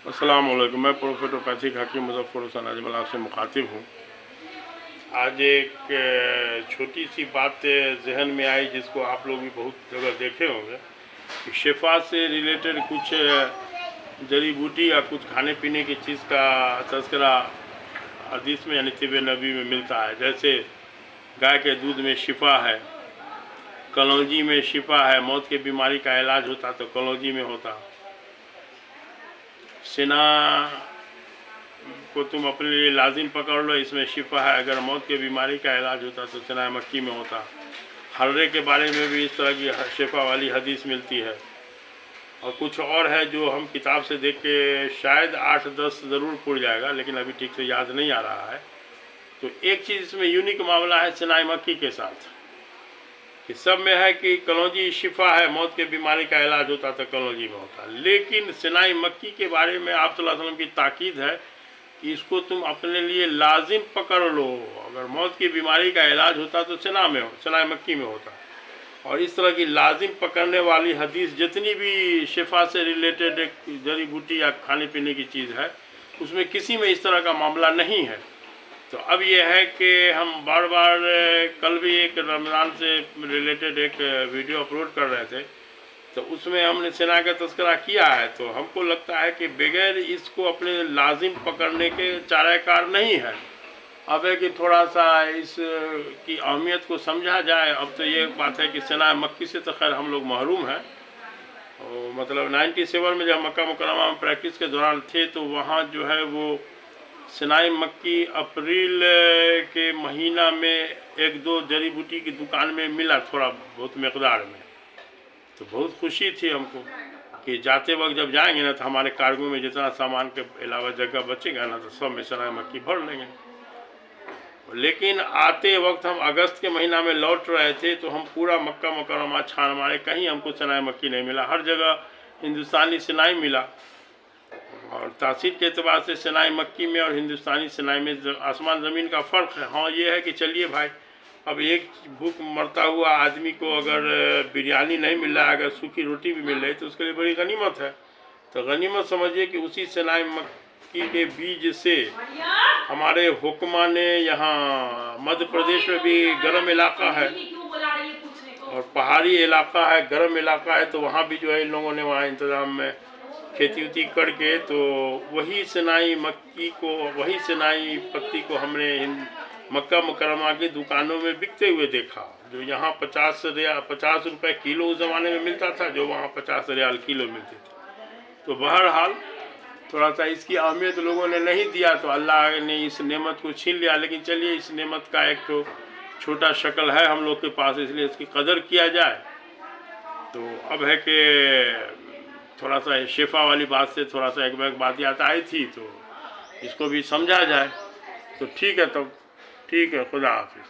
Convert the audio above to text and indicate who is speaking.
Speaker 1: अस्सलाम वालेकुम। मैं प्रोफेटोपैथिक हकीम मुज़फ़्फ़र हुसैन अजमल आपसे मुखातिब हूँ। आज एक छोटी सी बात जहन में आई जिसको आप लोग भी बहुत जगह देखे होंगे कि शिफा से रिलेटेड कुछ जड़ी बूटी या कुछ खाने पीने की चीज़ का तज़किरा हदीस में यानी तिब नबी में मिलता है। जैसे गाय के दूध में शिफा है, कलौंजी में शिफा है, मौत की बीमारी का इलाज होता तो कलौंजी में होता। सिना को तुम अपने लिए लाजिम पकड़ लो, इसमें शिफा है, अगर मौत की बीमारी का इलाज होता तो सिना मक्की में होता। हर्रे के बारे में भी इस तरह की शिफा वाली हदीस मिलती है। और कुछ और है जो हम किताब से देख के शायद 8-10 ज़रूर पुर जाएगा, लेकिन अभी ठीक से याद नहीं आ रहा है। तो एक चीज़ इसमें यूनिक मामला है सिना मक्की के साथ कि सब में है कि कलौंजी शिफा है, मौत के बीमारी का इलाज होता तो कलौंजी में होता। लेकिन सिनाई मक्की के बारे में आप सल्लल्लाहु अलैहि वसल्लम की ताकीद है कि इसको तुम अपने लिए लाजिम पकड़ लो, अगर मौत की बीमारी का इलाज होता तो सिनाई मक्की में होता। और इस तरह की लाजिम पकड़ने वाली हदीस जितनी भी शिफा से रिलेटेड जड़ी बूटी या खाने पीने की चीज़ है उसमें किसी में इस तरह का मामला नहीं है। तो अब यह है कि हम बार बार कल भी एक रमज़ान से रिलेटेड एक वीडियो अपलोड कर रहे थे, तो उसमें हमने सिना का तज़किरा किया है। तो हमको लगता है कि बगैर इसको अपने लाजिम पकड़ने के चाराकार नहीं है। अब है कि थोड़ा सा इस की अहमियत को समझा जाए। अब तो ये बात है कि सिना मक्की से तो खैर हम लोग महरूम हैं। और मतलब 97 में जब मक्का मुकर्रमा में प्रैक्टिस के दौरान थे तो वहाँ जो है वो सिनाई मक्की अप्रैल के महीना में 1-2 जड़ी बूटी की दुकान में मिला, थोड़ा बहुत मकदार में। तो बहुत खुशी थी हमको कि जाते वक्त जब जाएंगे ना तो हमारे कार्गो में जितना सामान के अलावा जगह बचेगा ना तो सब में सिनाई मक्की भर लेंगे। लेकिन आते वक्त हम अगस्त के महीना में लौट रहे थे तो हम पूरा मक्का मुकर्रमा छान मारे, कहीं हमको सिनाई मक्की नहीं मिला। हर जगह हिंदुस्तानी सिनाई मिला। और तासीर के अतबार से सिनाई मक्की में और हिंदुस्तानी सिनाई में आसमान ज़मीन का फ़र्क है। हाँ ये है कि चलिए भाई, अब एक भूख मरता हुआ आदमी को अगर बिरयानी नहीं मिल रहा है, अगर सूखी रोटी भी मिल रही तो उसके लिए बड़ी गनीमत है। तो गनीमत समझिए कि उसी सिनाई मक्की के बीज से हमारे हुक्मा ने, यहाँ मध्य प्रदेश में भी गर्म इलाका है और पहाड़ी इलाका है, गर्म इलाका है, तो वहाँ भी जो है इन लोगों ने वहाँ इंतज़ाम में खेती उती करके तो वही सिनाई मक्की को, वही सिनाई पत्ती को हमने मक्का मुकर्रमा की दुकानों में बिकते हुए देखा। जो यहाँ 50 रुपये किलो उस ज़माने में मिलता था, जो वहाँ 50 रियाल किलो मिलते थे। तो बहरहाल थोड़ा सा इसकी अहमियत लोगों ने नहीं दिया तो अल्लाह ने इस नेमत को छीन लिया। लेकिन चलिए, इस नेमत का एक तो छोटा शक्ल है हम लोग के पास, इसलिए इसकी कदर किया जाए। तो अब है कि थोड़ा सा शिफा वाली बात से थोड़ा सा एक बात याद आई थी, तो इसको भी समझा जाए। तो ठीक है, तब ठीक है, खुदा हाफिज़।